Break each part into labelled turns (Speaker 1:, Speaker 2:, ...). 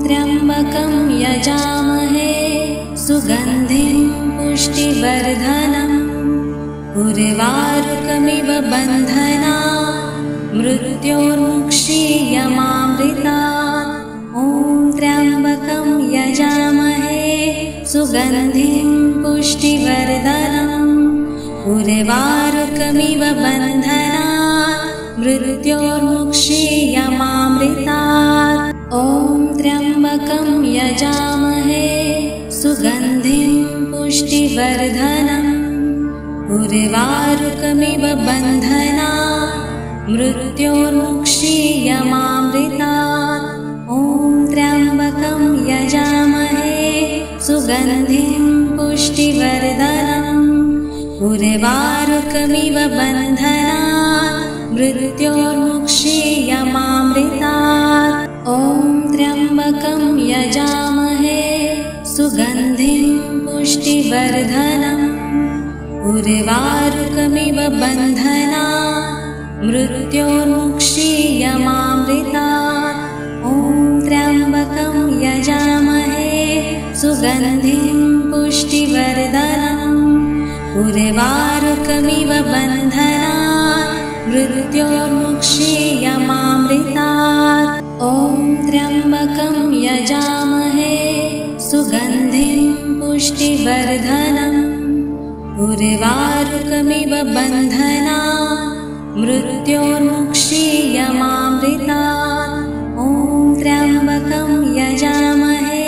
Speaker 1: त्र्यम्बकं यजामहे सुगन्धिं पुष्टिवर्धनम् उर्वारुकमिव बन्धनात् मृत्योर्मुक्षीयमामृतात्। ॐ त्र्यम्बकं यजामहे सुगन्धिं पुष्टिवर्धनम् उर्वारुकमिव बन्धनात् मृत्योर्मुक्षीयमामृतात्। ॐ त्र्यम्बकं यजामहे सुगन्धिं पुष्टिवर्धनम् उर्वारुकमिव बन्धनात् मृत्योर्मुक्षीयमामृतात्। ॐ त्र्यम्बकं यजामहे सुगन्धिं पुष्टिवर्धनम् उर्वारुकमिव बन्धनात् मृत्योर्मुक्षीयमामृतात्। ॐ त्र्यम्बकं यजामहे सुगन्धिं पुष्टिवर्धनम् उर्वारुकमिव बन्धनात् मृत्योर्मुक्षीयमामृतात्। ॐ त्र्यम्बकं यजामहे सुगन्धिं पुष्टिवर्धनम् उर्वारुकमिव बन्धनात् मृत्योर्मुक्षीयमामृतात्। ॐ त्र्यम्बकं यजामहे सुगन्धिं पुष्टिवर्धनम् उर्वारुकमिव बन्धनात् मृत्योर्मुक्षीयमामृतात्। ॐ त्र्यम्बकं यजामहे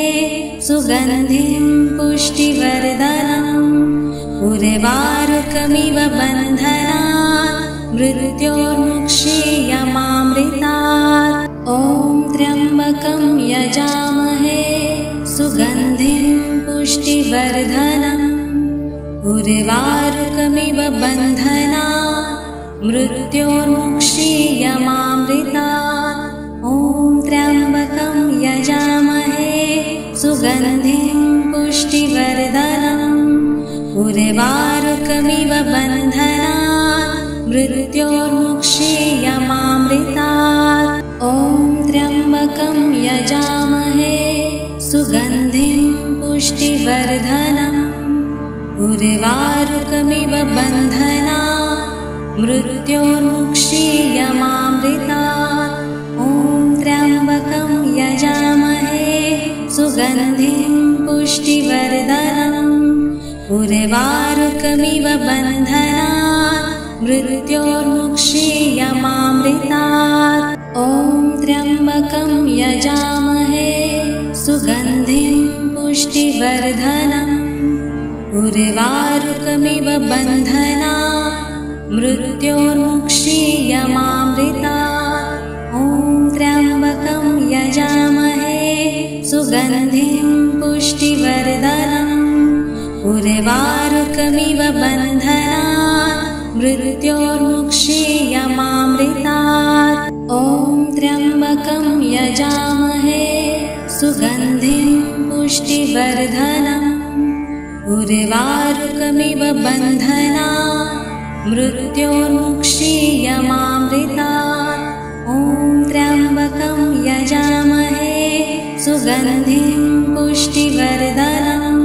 Speaker 1: सुगन्धिं पुष्टिवर्धनम् उर्वारुकमिव बन्धनात् मृत्योर्मुक्षीयमामृतात्। ॐ त्र्यम्बकं यजामहे सुगन्धिं पुष्टिवर्धनम् उर्वारुकमिव बन्धनात् मृत्योर्मुक्षीयमामृतात्। ॐ त्र्यम्बकं यजामहे सुगन्धिं पुष्टिवर्धनम् उर्वारुकमिव बन्धनात् मृत्योर्मुक्षीयमामृतात्। ॐ त्र्यम्बकं यजामहे सुगन्धिं पुष्टिवर्धनम् उर्वारुकमिव बन्धनात् मृत्योर्मुक्षीयमामृतात्। ॐ त्र्यम्बकं यजामहे सुगन्धिं पुष्टिवर्धनम् उर्वारुकमिव बन्धनात् मृत्योर्मुक्षीयमामृतात्। ॐ त्र्यम्बकं यजामहे सुगन्धिं पुष्टिवर्धनम् उर्वारुकमिव बन्धनात् मृत्योर्मुक्षीयमामृतात्। ॐ त्र्यम्बकं यजामहे सुगन्धिं पुष्टिवर्धनम् उर्वारुकमिव बन्धनात् मृत्योर्मुक्षीयमामृतात्। ॐ त्र्यम्बकं यजामहे सुगन्धिं पुष्टिवर्धनम् उर्वारुकमिव बन्धनात् मृत्योर्मुक्षीयमामृतात्। ॐ त्र्यम्बकं यजामहे सुगन्धिं पुष्टिवर्धनम्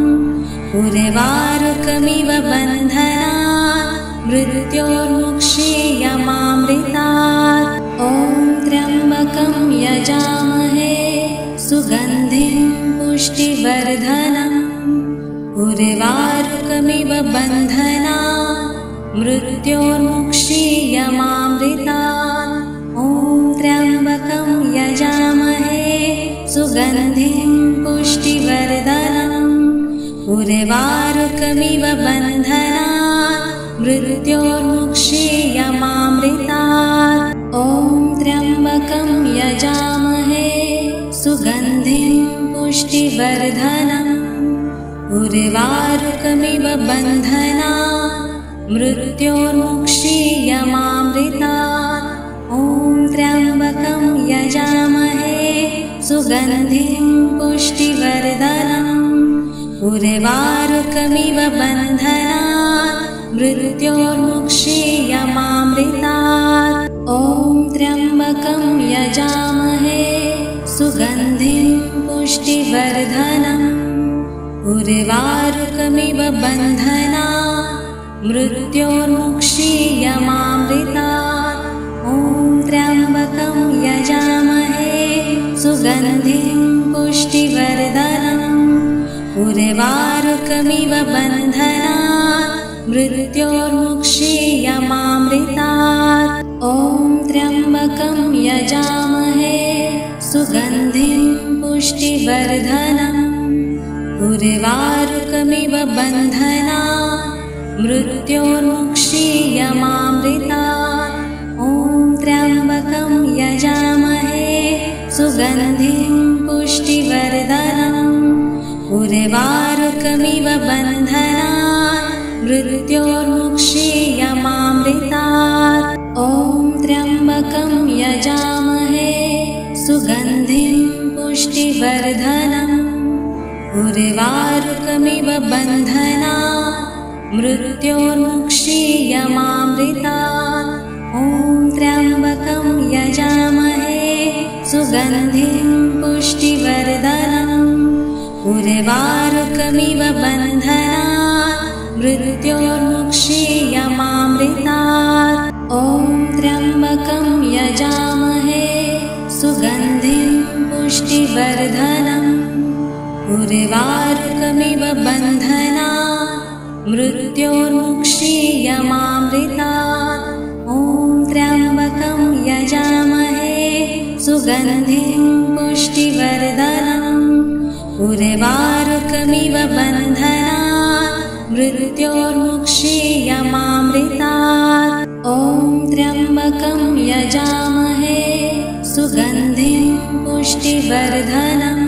Speaker 1: उर्वारुकमिव बन्धनात् मृत्योर्मुक्षीयमामृतात्। ॐ त्र्यम्बकं यजामहे सुगन्धिं पुष्टिवर्धनम् उर्वारुकमिव बन्धनात् मृत्योर्मुक्षीयमामृतात्। ॐ त्र्यम्बकं यजामहे सुगन्धिं पुष्टिवर्धनम् उर्वारुकमिव बन्धनात् मृत्योर्मुक्षीयमामृतात्। ॐ त्र्यम्बकं यजामहे सुगन्धिं पुष्टिवर्धनम् उर्वारुकमिव बन्धनात् मृत्योर्मुक्षीयमामृतात्। ॐ त्र्यम्बकं यजामहे सुगन्धिं पुष्टिवर्धनम् उर्वारुकमिव बन्धनात् मृत्योर्मुक्षीयमामृतात्। ॐ त्र्यम्बकं यजामहे सुगन्धिं पुष्टिवर्धनम् उर्वारुकमिव बन्धनात् मृत्योर्मुक्षीयमामृतात् ॐ त्र्यम्बकं यजामहे सुगन्धिं पुष्टिवर्धनम् उर्वारुकमिव बन्धनात् मृत्योर्मुक्षीयमामृतात् ॐ त्र्यम्बकं यजामहे सुगन्धिं पुष्टिवर्धनम् उर्वारुकमिव बन्धनात् मृत्योर्मुक्षीयमामृतात् ॐ त्र्यम्बकं यजामहे सुगन्धिं पुष्टिवर्धनम् उर्वारुकमिव बन्धनात् मृत्योर्मुक्षीयमामृतात् ॐ त्र्यम्बकं यजामहे सुगन्धिं पुष्टिवर्धनम् उर्वारुकमिव बन्धनात् मृत्योर्मुक्षीयमामृतात् ॐ त्र्यम्बकं यजामहे सुगन्धिं पुष्टिवर्धनम् उर्वारुकमिव बन्धनात् मृत्योर्मुक्षीयमामृतात् ॐ त्र्यम्बकं यजामहे सुगन्धिं पुष्टिवर्धनम् उर्वारुकमिव बन्धनात् मृत्योर्मुक्षीयमामृतात् ॐ त्र्यम्बकं यजामहे सुगन्धिं पुष्टिवर्धनम् उर्वारुकमिव बन्धनात् मृत्योर्मुक्षीयमामृतात् ॐ त्र्यम्बकं यजामहे सुगन्धिं पुष्टिवर्धनम्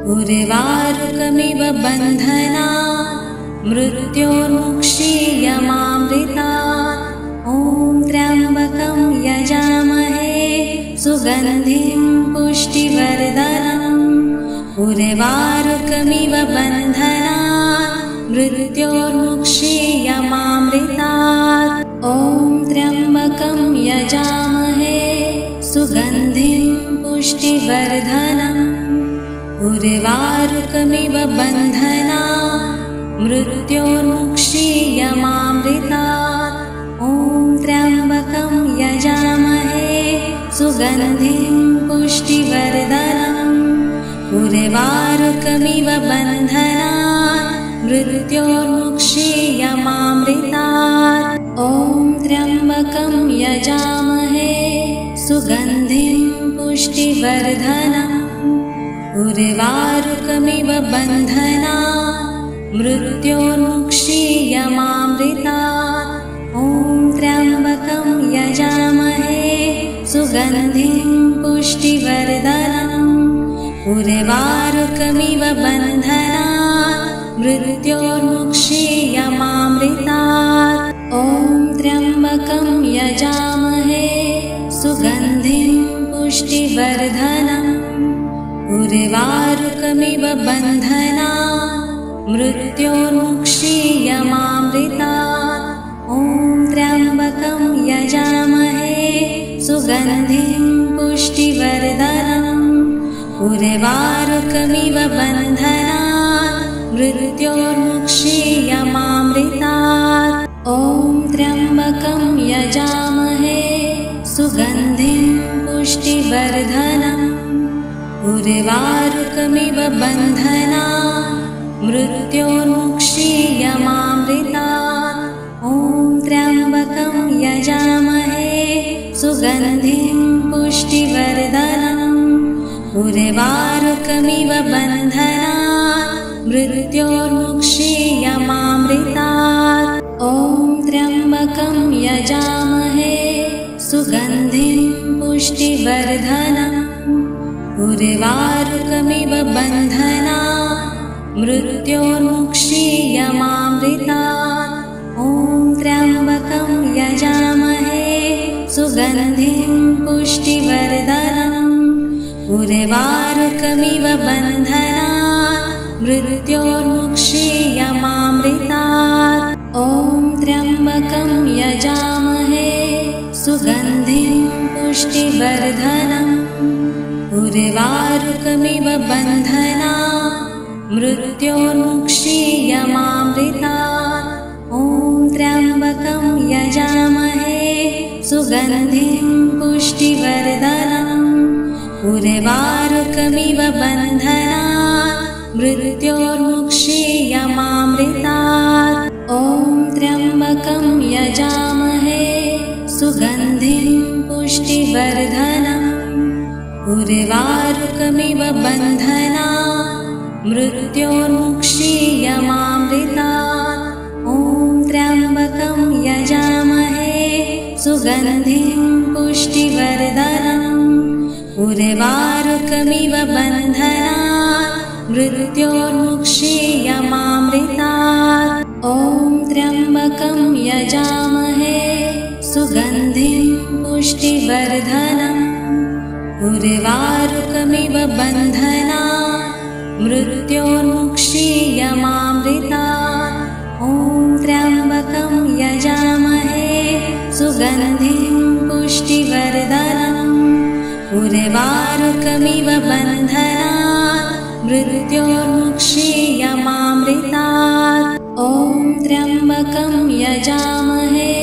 Speaker 1: उर्वारुकमिव बन्धनात् मृत्योर्मुक्षीयमामृतात् ॐ त्र्यम्बकं यजामहे सुगन्धिं पुष्टिवर्धनम् उर्वारुकमिव बन्धनात् मृत्योर्मुक्षीयमामृतात् ॐ त्र्यम्बकं यजामहे सुगन्धिं पुष्टिवर्धनम् उर्वारुकमिव बन्धनात् मृत्योर्मुक्षीयमामृतात् ॐ त्र्यम्बकं यजामहे सुगन्धिं पुष्टिवर्धनम् उर्वारुकमिव बन्धनात् मृत्योर्मुक्षीयमामृतात् ॐ त्र्यम्बकं यजामहे सुगन्धिं पुष्टिवर्धनम् उर्वारुकमिव बन्धनात् मृत्योर्मुक्षीयमामृतात् ॐ त्र्यम्बकं यजामहे सुगन्धिं पुष्टिवर्धनम् उर्वारुकमिव बन्धनात् मृत्योर्मुक्षीयमामृतात् ॐ त्र्यम्बकं यजामहे सुगन्धिं पुष्टिवर्धनम् उर्वारुकमिव बन्धनात् मृत्योर्मुक्षीयमामृतात् ॐ त्र्यम्बकं यजामहे सुगन्धिं पुष्टिवर्धनम् उर्वारुकमिव बन्धनात् मृत्योर्मुक्षीयमामृतात् ॐ त्र्यम्बकं यजामहे सुगन्धिं पुष्टिवर्धनम् उर्वारुकमिव बन्धनात् मृत्योर्मुक्षीयमामृतात् ॐ त्र्यम्बकं यजामहे सुगन्धिं पुष्टिवर्धनम् उर्वारुकमिव बन्धनात् मृत्योर्मुक्षीयमामृतात् ॐ त्र्यम्बकं यजामहे सुगन्धिं पुष्टिवर्धनम् उर्वारुकमिव बन्धनात् मृत्योर्मुक्षीयमामृतात् ॐ त्र्यम्बकं यजामहे सुगन्धिं पुष्टिवर्धनम् उर्वारुकमिव बन्धनात् मृत्योर्मुक्षीयमामृतात् ॐ त्र्यम्बकं यजामहे सुगन्धिं पुष्टिवर्धनम् उर्वारुकमिव बन्धनात् मृत्योर्मुक्षीयमामृतात् ॐ त्र्यम्बकं यजामहे सुगन्धिं पुष्टिवर्धनम् उर्वारुकमिव बन्धनात् मृत्योर्मुक्षीयमामृतात् ॐ त्र्यम्बकं यजामहे सुगन्धिं पुष्टिवर्धनम् उर्वारुकमिव बन्धनात् मृत्योर्मुक्षीयमामृतात् ॐ त्र्यम्बकं यजामहे सुगन्धिं पुष्टिवर्धनम् उर्वारुकमिव बन्धनात् मृत्योर्मुक्षीयमामृतात् ॐ त्र्यम्बकं यजामहे सुगन्धिं पुष्टिवर्धनम् उर्वारुकमिव बन्धनात् मृत्योर्मुक्षीयमामृतात् ॐ त्र्यम्बकं यजामहे सुगन्धिं पुष्टिवर्धनम् उर्वारुकमिव बन्धनात् मृत्योर्मुक्षीयमामृतात् ॐ त्र्यम्बकं यजामहे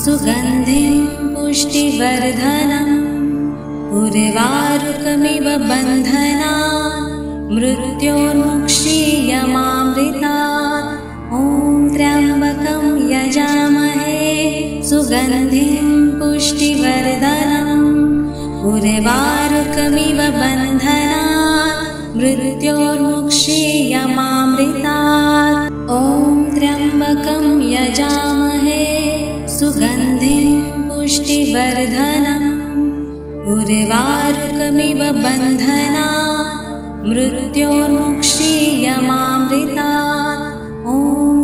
Speaker 1: सुगन्धिं पुष्टिवर्धनम् उर्वारुकमिव बन्धनात् मृत्योर्मुक्षीयमामृतात् ॐ त्र्यम्बकं यजामहे सुगन्धिं पुष्टिवर्धनम् उर्वारुकमिव बन्धनात् मृत्योर्मुक्षीयमामृतात् ॐ त्र्यम्बकं यजामहे सुगन्धिं पुष्टिवर्धनम् उर्वारुकमिव बन्धनात् मृत्योर्मुक्षीयमामृतात् ॐ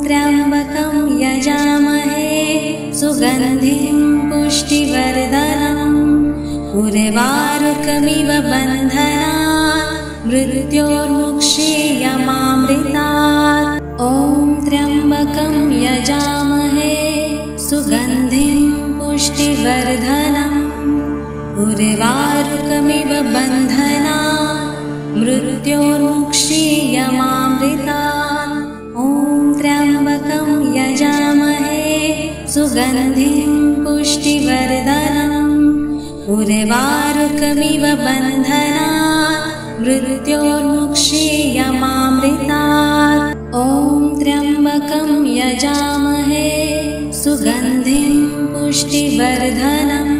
Speaker 1: त्र्यम्बकं यजामहे सुगन्धिं पुष्टिवर्धनम् उर्वारुकमिव बन्धनात् मृत्योर्मुक्षीयमामृतात् ॐ त्र्यम्बकं यजामहे सुगन्धिं पुष्टिवर्धनम् उर्वारुकमिव बन्धनात् मृत्योर्मुक्षीयमामृतात् ॐ त्र्यम्बकं यजामहे सुगन्धिं पुष्टिवर्धनम् उर्वारुकमिव बन्धनात् मृत्योर्मुक्षीयमामृतात् ॐ त्र्यम्बकं यजामहे सुगन्धिं पुष्टिवर्धनम्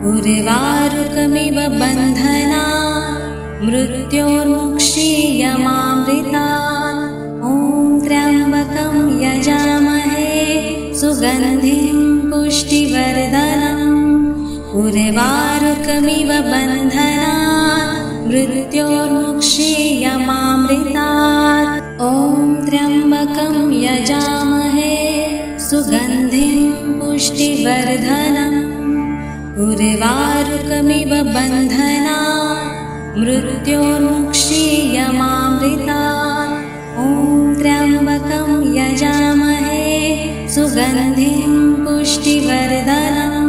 Speaker 1: उर्वारुकमिव बन्धनात् मृत्योर्मुक्षीयमामृतात् ॐ त्र्यम्बकं यजामहे सुगन्धिं पुष्टिवर्धनम् उर्वारुकमिव बन्धनात् मृत्योर्मुक्षीयमामृतात् ॐ त्र्यम्बकं यजामहे सुगन्धिं पुष्टिवर्धनम् उर्वारुकमिव बन्धनात् मृत्योर्मुक्षीयमामृतात् ॐ त्र्यम्बकं यजामहे सुगन्धिं पुष्टिवर्धनम्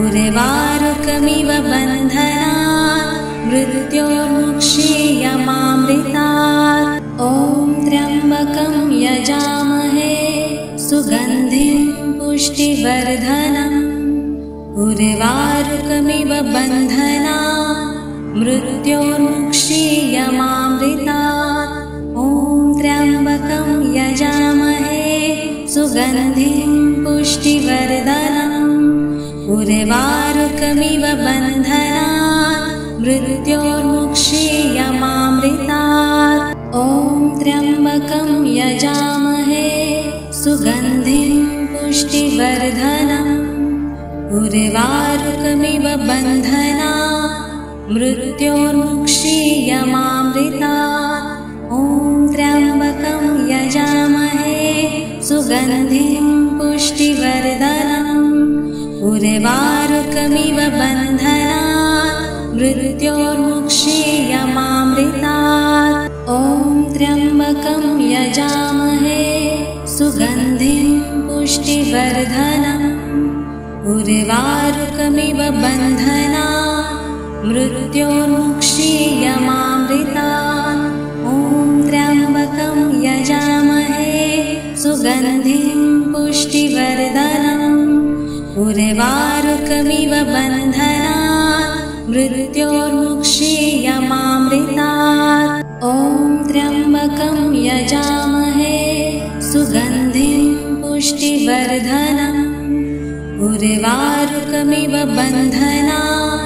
Speaker 1: उर्वारुकमिव बन्धनात् मृत्योर्मुक्षीयमामृतात् ॐ त्र्यम्बकं यजामहे सुगन्धिं पुष्टिवर्धनम् उर्वारुकमिव बन्धनात् मृत्योर्मुक्षीयमामृतात् ॐ त्र्यम्बकं यजामहे सुगन्धिं पुष्टिवर्धनम् उर्वारुकमिव बन्धनात् मृत्योर्मुक्षीयमामृतात् ॐ त्र्यम्बकं यजामहे सुगन्धिं पुष्टिवर्धनम् उर्वारुकमिव बन्धनात् मृत्योर्मुक्षीयमामृतात् ॐ त्र्यम्बकं यजामहे सुगन्धिं पुष्टिवर्धनम् उर्वारुकमिव बन्धनात् मृत्योर्मुक्षीयमामृतात् ॐ त्र्यम्बकं यजामहे सुगन्धिं पुष्टिवर्धनम् उर्वारुकमिव बन्धनात् मृत्योर्मुक्षीयमामृतात्। ॐ त्र्यम्बकं यजामहे सुगन्धिं पुष्टिवर्धनम्। उर्वारुकमिव बन्धनात् मृत्योर्मुक्षीयमामृतात्। ॐ त्र्यम्बकं यजामहे सुगन्धिं पुष्टिवर्धनम्। उर्वारुकमिव बन्धनात्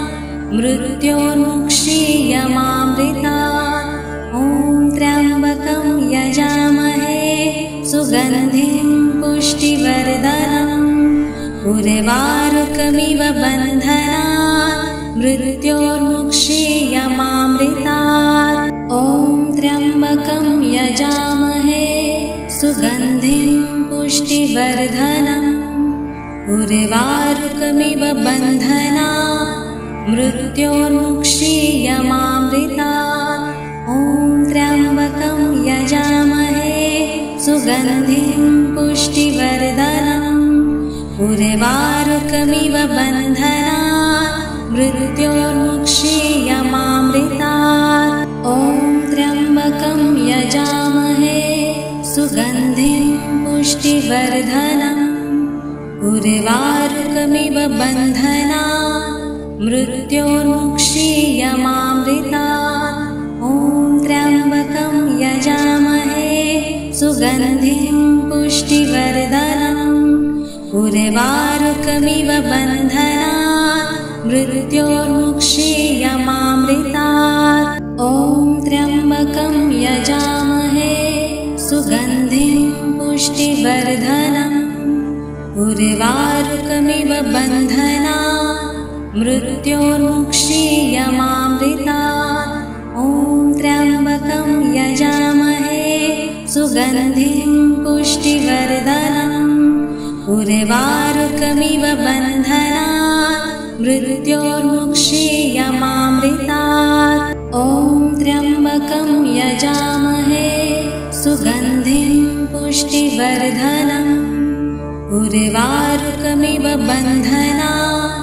Speaker 1: मृत्योर्मुक्षीयमामृतात्। ॐ त्र्यम्बकं यजामहे सुगन्धिं पुष्टिवर्धनम्। उर्वारुकमिव बन्धनात् मृत्योर्मुक्षीयमामृतात्। ॐ त्र्यम्बकं यजामहे सुगन्धिं पुष्टिवर्धनम्। उर्वारुकमिव बन्धनात् मृत्योर्मुक्षीयमामृतात्। ॐ त्र्यम्बकं यजामहे सुगन्धिं पुष्टिवर्धनम्। उर्वारुकमिव बन्धनात् मृत्योर्मुक्षीयमामृतात्। ॐ त्र्यम्बकं यजामहे सुगन्धिं पुष्टिवर्धनम्। उर्वारुकमिव बन्धनात् मृत्योर्मुक्षीयमामृतात्। ॐ त्र्यम्बकं यजामहे सुगन्धिं पुष्टिवर्धनम्। उर्वारुकमिव बन्धनात् मृत्योर्मुक्षीयमामृतात्। ॐ त्र्यम्बकं यजामहे सुगन्धिं पुष्टिवर्धनम्। उर्वारुकमिव बन्धनात् मृत्योर्मुक्षीयमामृतात्। ॐ त्र्यम्बकं यजामहे सुगन्धिं पुष्टिवर्धनम्। उर्वारुकमिव बन्धनात् मृत्योर्मुक्षीयमामृतात्। ॐ त्र्यम्बकं यजामहे सुगन्धिं पुष्टिवर्धनम्। उर्वारुकमिव बन्धनात्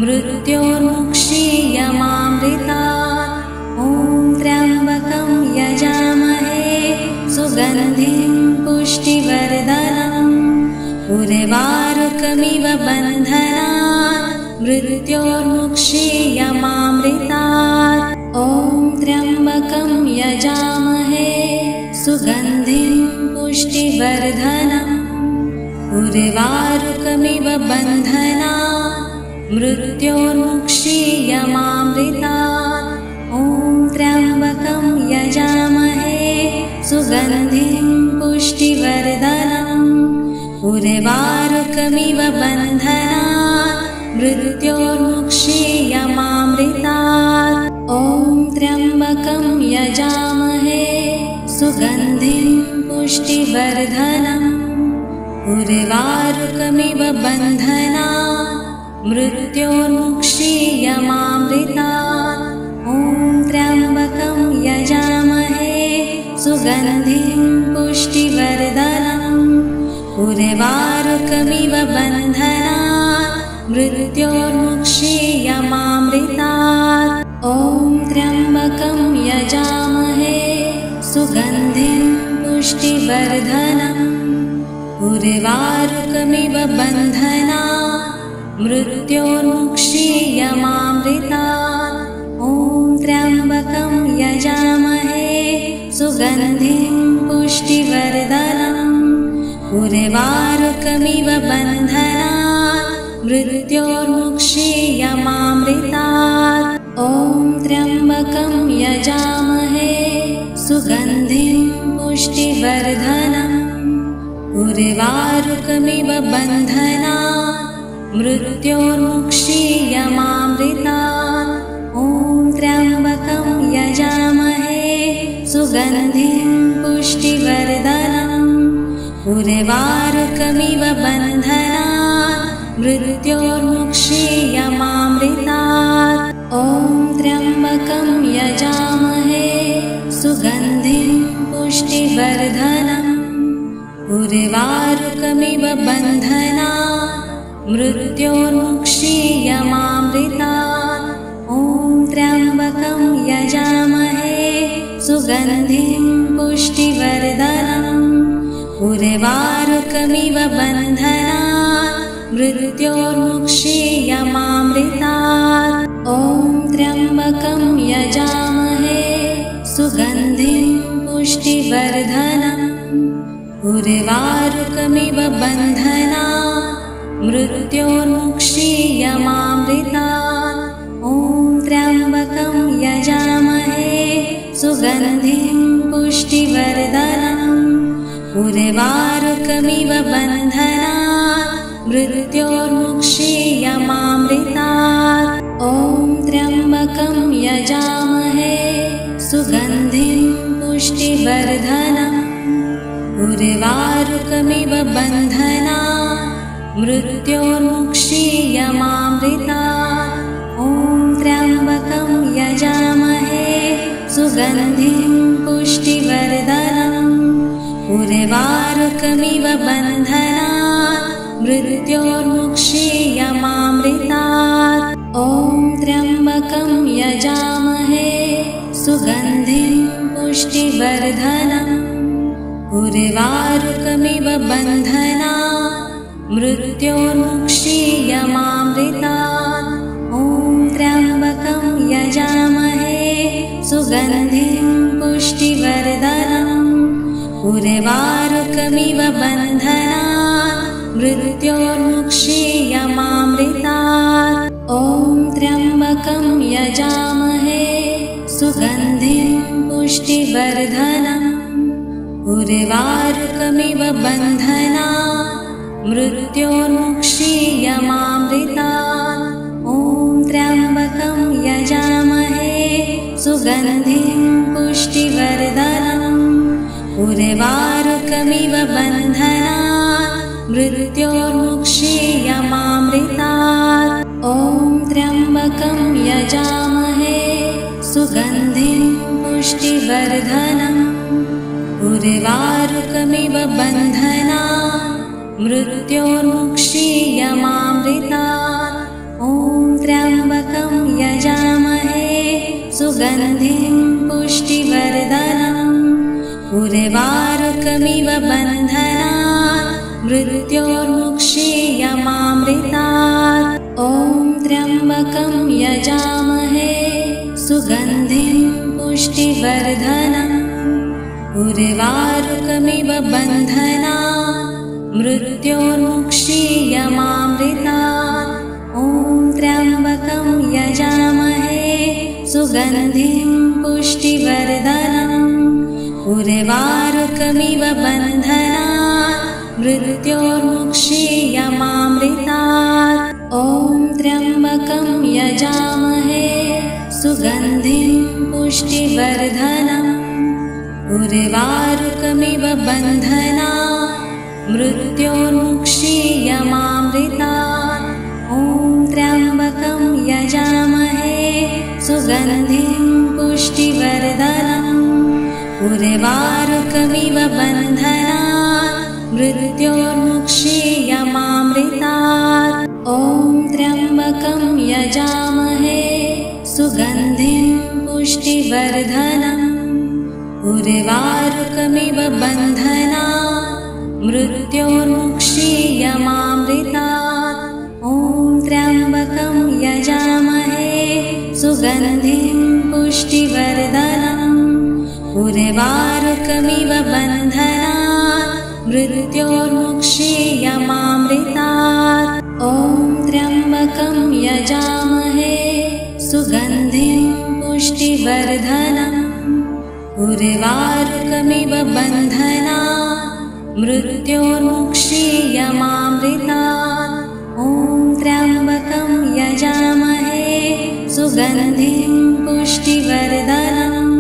Speaker 1: मृत्योर्मुक्षीयमामृतात्। ॐ त्र्यम्बकं यजामहे सुगन्धिं पुष्टिवर्धनम्। उर्वारुकमिव बन्धनात् मृत्योर्मुक्षीयमामृतात्। ॐ त्र्यम्बकं यजामहे सुगन्धिं पुष्टिवर्धनम्। उर्वारुकमिव बन्धनात् मृत्योर्मुक्षीयमामृतात्। ॐ त्र्यम्बकं यजामहे सुगन्धिं पुष्टिवर्धनम्। उर्वारुकमिव बन्धनात् मृत्योर्मुक्षीयमामृतात्। ॐ त्र्यम्बकं यजामहे सुगन्धिं पुष्टिवर्धनम्। उर्वारुकमिव बन्धनात् मृत्योर्मुक्षीयमामृतात्। ॐ त्र्यम्बकं यजामहे सुगन्धिं पुष्टिवर्धनम्। उर्वारुकमिव बन्धनात् मृत्योर्मुक्षीयमामृतात्। ॐ त्र्यम्बकं यजामहे सुगन्धिं पुष्टिवर्धनम्। उर्वारुकमिव बन्धनात् मृत्योर्मुक्षीयमामृतात्। ॐ त्र्यम्बकं यजामहे सुगन्धिं पुष्टिवर्धनम्। उर्वारुकमिव बन्धनात् मृत्योर्मुक्षीयमामृतात्। ॐ त्र्यम्बकं यजामहे सुगन्धिं पुष्टिवर्धनम्। उर्वारुकमिव बन्धनात् मृत्योर्मुक्षीयमामृतात्। ॐ त्र्यम्बकं यजामहे सुगन्धिं पुष्टिवर्धनम्। उर्वारुकमिव बन्धनात् मृत्योर्मुक्षीयमामृतात्। ॐ त्र्यम्बकं यजामहे सुगन्धिं पुष्टिवर्धनम्। उर्वारुकमिव बन्धनात् मृत्योर्मुक्षीयमामृतात्। ॐ पुष्टिवर्धनम् उर्वारुकमिव बन्धनात् मृत्योर्मुक्षीयमामृतात् ॐ त्र्यम्बकं यजामहे सुगन्धिं पुष्टिवर्धनम् उर्वारुकमिव बन्धनात् मृत्योर्मुक्षीयमामृतात् ॐ त्र्यम्बकं यजामहे सुगन्धिं पुष्टिवर्धनम् उर्वारुकमिव बन्धनात् मृत्योर्मुक्षीयमामृतात् ॐ त्र्यम्बकं यजामहे सुगन्धिं पुष्टिवर्धनम् उर्वारुकमिव बन्धनात् मृत्योर्मुक्षीयमामृतात् ॐ त्र्यम्बकं यजामहे सुगन्धिं पुष्टिवर्धनम् उर्वारुकमिव बन्धनात् मृत्योर्मुक्षीयमामृतात् ॐ त्र्यम्बकं यजामहे सुगन्धिं पुष्टिवर्धनम् उर्वारुकमिव बन्धनात् मृत्योर्मुक्षीयमामृतात् ॐ त्र्यम्बकं यजामहे सुगन्धिं पुष्टिवर्धनम् उर्वारुकमिव बन्धनात् मृत्योर्मुक्षीयमामृतात् ॐ त्र्यम्बकं यजामहे सुगन्धिं पुष्टिवर्धनम् उर्वारुकमिव बन्धनात् मृत्योर्मुक्षीयमामृतात् ॐ त्र्यम्बकं यजामहे सुगन्धिं पुष्टिवर्धनम् उर्वारुकमिव बन्धनात् मृत्योर्मुक्षीयमामृतात् ॐ त्र्यम्बकं यजामहे सुगन्धिं पुष्टिवर्धनम् उर्वारुकमिव बन्धनात् मृत्योर्मुक्षीयमामृतात् ॐ त्र्यम्बकं यजामहे सुगन्धिं पुष्टिवर्धनम् उर्वारुकमिव बन्धनात् मृत्योर्मुक्षीयमामृतात् ॐ त्र्यम्बकं यजामहे सुगन्धिं पुष्टिवर्धनम् उर्वारुकमिव बन्धनात् मृत्योर्मुक्षीयमामृतात् ॐ त्र्यम्बकं यजामहे सुगन्धिं पुष्टिवर्धनम् उर्वारुकमिव बन्धनात् मृत्योर्मुक्षीयमामृतात् ॐ त्र्यम्बकं यजामहे सुगन्धिं पुष्टिवर्धनम् उर्वारुकमिव बन्धनात् मृत्योर्मुक्षीयमामृतात् ॐ त्र्यम्बकं यजामहे सुगन्धिं पुष्टिवर्धनम् उर्वारुकमिव बन्धनात् मृत्योर्मुक्षीयमामृतात् ॐ त्र्यम्बकं यजामहे सुगन्धिं पुष्टिवर्धनम् उर्वारुकमिव बन्धनात् मृत्योर्मुक्षीयमामृतात् ॐ त्र्यम्बकं यजामहे सुगन्धिं पुष्टिवर्धनम् उर्वारुकमिव बन्धनात् मृत्योर्मुक्षीयमामृतात् ॐ त्र्यम्बकं यजामहे सुगन्धिं पुष्टिवर्धनम् उर्वारुकमिव बन्धनात् मृत्योर्मुक्षीयमामृतात् ॐ त्र्यम्बकं यजामहे सुगन्धिं पुष्टिवर्धनम्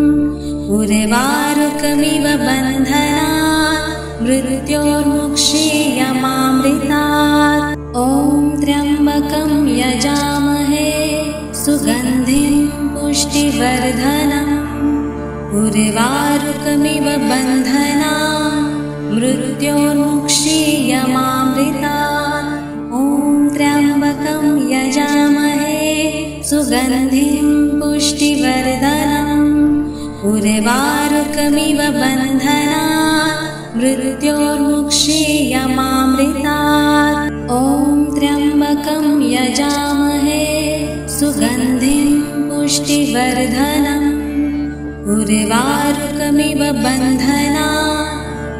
Speaker 1: उर्वारुकमिव बन्धनात् मृत्योर्मुक्षीयमामृतात् ॐ त्र्यम्बकं यजामहे सुगन्धिं पुष्टिवर्धनम् उर्वारुकमिव बन्धनात् मृत्योर्मुक्षीयमामृतात् ॐ त्र्यम्बकं यजामहे सुगन्धिं पुष्टिवर्धनम् उर्वारुकमिव बन्धनात् मृत्योर्मुक्षीयमामृतात्। ॐ त्र्यम्बकं यजामहे सुगन्धिं पुष्टिवर्धनम्। उर्वारुकमिव बन्धनात्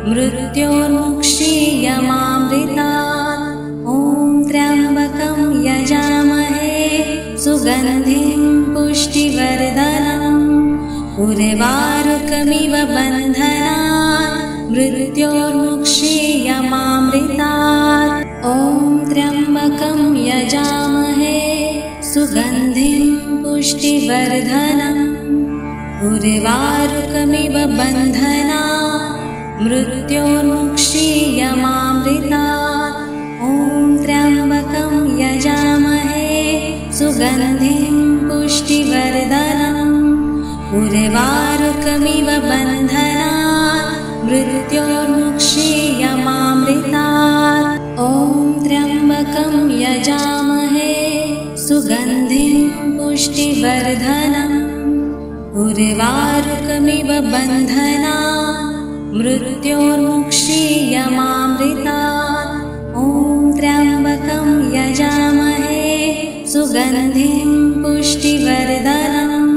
Speaker 1: मृत्योर्मुक्षीयमामृतात्। ॐ त्र्यम्बकं यजामहे सुगन्धिं पुष्टिवर्धनम्। उर्वारुकमिव बन्धनात् मृत्योर्मुक्षीयमामृतात्। ॐ त्र्यम्बकं यजामहे सुगन्धिं पुष्टिवर्धनम्। उर्वारुकमिव बन्धनात् मृत्योर्मुक्षीयमामृतात्। ॐ त्र्यम्बकं यजामहे सुगन्धिं पुष्टिवर्धनम्। उर्वारुकमिव बन्धनात् मृत्योर्मुक्षीयमामृतात्। ॐ त्र्यम्बकं यजामहे सुगन्धिं पुष्टिवर्धनम्। उर्वारुकमिव बन्धनात् मृत्योर्मुक्षीयमामृतात्। ॐ त्र्यम्बकं यजामहे सुगन्धिं पुष्टिवर्धनम्।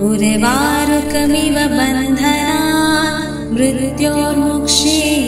Speaker 1: उर्वारुकमिव बन्धनात् मृत्योर्मुक्षीयमामृतात्।